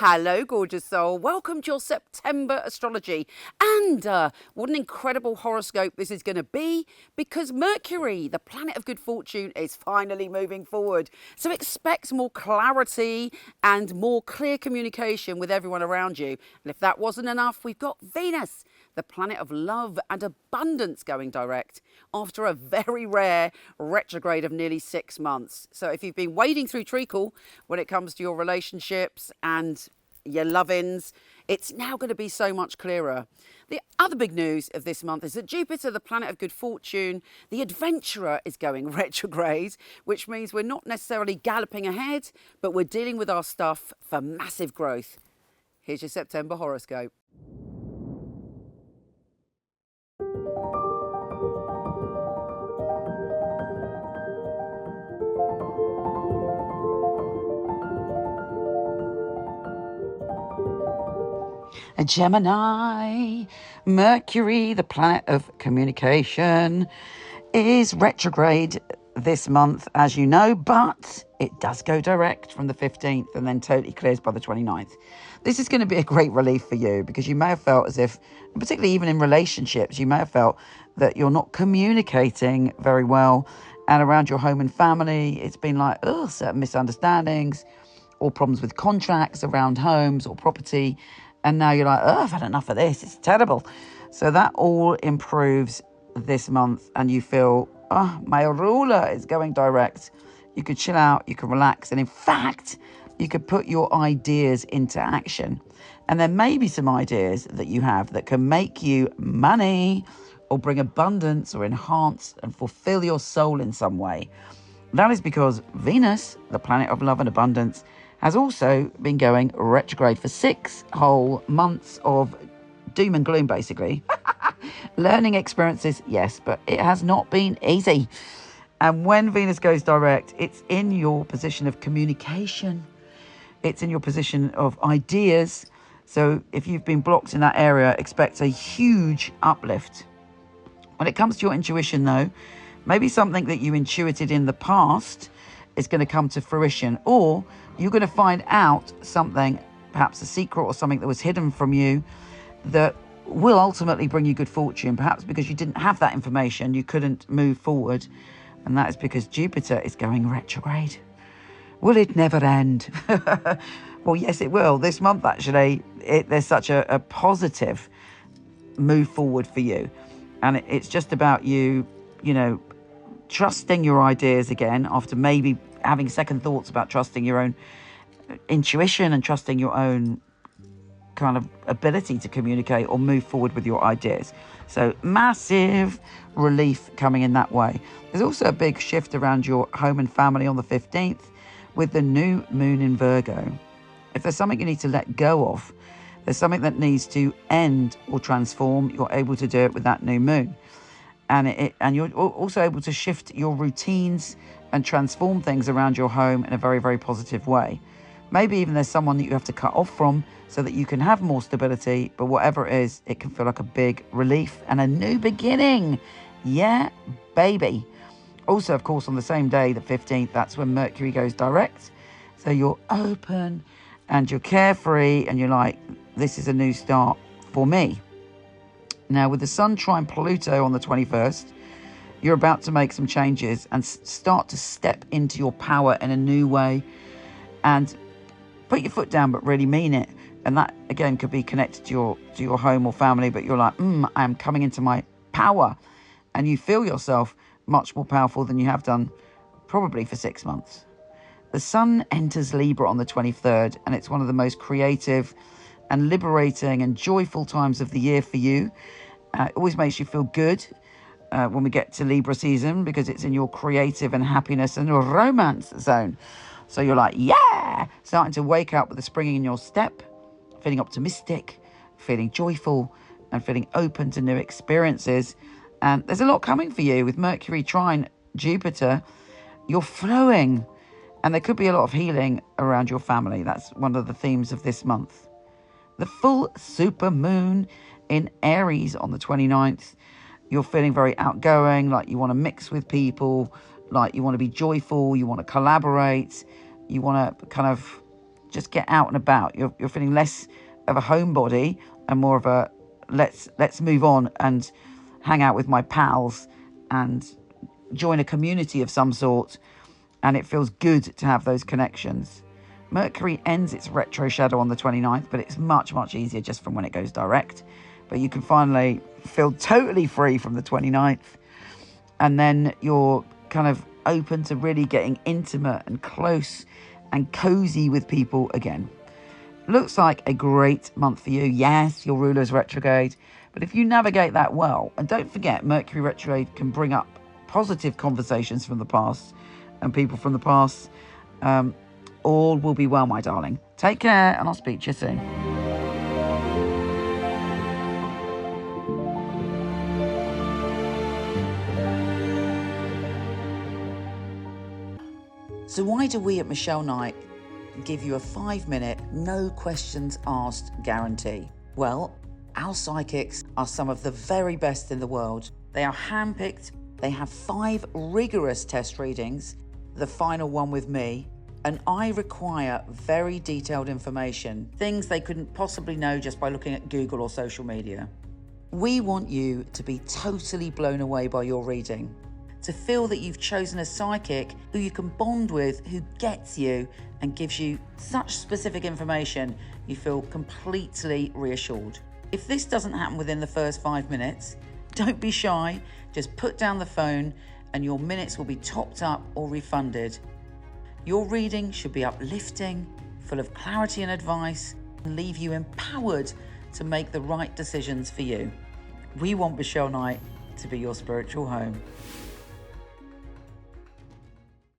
Hello, gorgeous soul. Welcome to your September astrology. And what an incredible horoscope this is going to be, because Mercury, the planet of good fortune, is finally moving forward. So expect more clarity and more clear communication with everyone around you. And if that wasn't enough, we've got Venus, the planet of love and abundance, going direct after a very rare retrograde of nearly 6 months. So if you've been wading through treacle when it comes to your relationships and your love-ins, it's now going to be so much clearer. The other big news of this month is that Jupiter, the planet of good fortune, the adventurer, is going retrograde, which means we're not necessarily galloping ahead, but we're dealing with our stuff for massive growth. Here's your September horoscope. A Gemini, Mercury, the planet of communication, is retrograde this month, as you know, but it does go direct from the 15th and then totally clears by the 29th. This is going to be a great relief for you, because you may have felt as if, particularly even in relationships, you may have felt that you're not communicating very well, and around your home and family, it's been like, certain misunderstandings or problems with contracts around homes or property. And now you're like, I've had enough of this. It's terrible. So that all improves this month, and you feel, my ruler is going direct. You could chill out, you can relax. And in fact, you could put your ideas into action. And there may be some ideas that you have that can make you money or bring abundance or enhance and fulfill your soul in some way. That is because Venus, the planet of love and abundance, has also been going retrograde for 6 whole months of doom and gloom, basically. Learning experiences, yes, but it has not been easy. And when Venus goes direct, it's in your position of communication. It's in your position of ideas. So if you've been blocked in that area, expect a huge uplift. When it comes to your intuition, though, maybe something that you intuited in the past is going to come to fruition, or you're going to find out something, perhaps a secret or something that was hidden from you, that will ultimately bring you good fortune. Perhaps because you didn't have that information, you couldn't move forward. And that is because Jupiter is going retrograde. Will it never end? Well, yes, it will. This month, actually, there's such a positive move forward for you. And it's just about you, trusting your ideas again, after maybe having second thoughts about trusting your own intuition and trusting your own kind of ability to communicate or move forward with your ideas. So massive relief coming in that way. There's also a big shift around your home and family on the 15th with the new moon in Virgo. If there's something you need to let go of, there's something that needs to end or transform, you're able to do it with that new moon. And you're also able to shift your routines and transform things around your home in a very, very positive way. Maybe even there's someone that you have to cut off from so that you can have more stability. But whatever it is, it can feel like a big relief and a new beginning. Yeah, baby. Also, of course, on the same day, the 15th, that's when Mercury goes direct. So you're open and you're carefree and you're like, this is a new start for me. Now, with the Sun trine Pluto on the 21st, you're about to make some changes and start to step into your power in a new way and put your foot down, but really mean it. And that, again, could be connected to your home or family, but you're like, I'm coming into my power. And you feel yourself much more powerful than you have done probably for 6 months. The Sun enters Libra on the 23rd, and it's one of the most creative and liberating and joyful times of the year for you. It always makes you feel good when we get to Libra season, because it's in your creative and happiness and your romance zone. So you're like, yeah, starting to wake up with a spring in your step, feeling optimistic, feeling joyful, and feeling open to new experiences. And there's a lot coming for you with Mercury trine Jupiter. You're flowing, and there could be a lot of healing around your family. That's one of the themes of this month. The full super moon in Aries on the 29th. You're feeling very outgoing, like you want to mix with people, like you want to be joyful, you want to collaborate, you want to kind of just get out and about. You're feeling less of a homebody and more of a let's move on and hang out with my pals and join a community of some sort. And it feels good to have those connections. Mercury ends its retro shadow on the 29th, but it's much, much easier just from when it goes direct. But you can finally feel totally free from the 29th. And then you're kind of open to really getting intimate and close and cozy with people again. Looks like a great month for you. Yes, your ruler's retrograde. But if you navigate that well, and don't forget, Mercury retrograde can bring up positive conversations from the past and people from the past. All will be well, my darling. Take care, and I'll speak to you soon. So why do we at Michele Knight give you a 5-minute, no questions asked guarantee? Well, our psychics are some of the very best in the world. They are handpicked. They have 5 rigorous test readings, the final one with me, and I require very detailed information, things they couldn't possibly know just by looking at Google or social media. We want you to be totally blown away by your reading, to feel that you've chosen a psychic who you can bond with, who gets you and gives you such specific information you feel completely reassured. If this doesn't happen within the first 5 minutes, don't be shy, just put down the phone and your minutes will be topped up or refunded. Your reading should be uplifting, full of clarity and advice, and leave you empowered to make the right decisions for you. We want Michele Knight to be your spiritual home.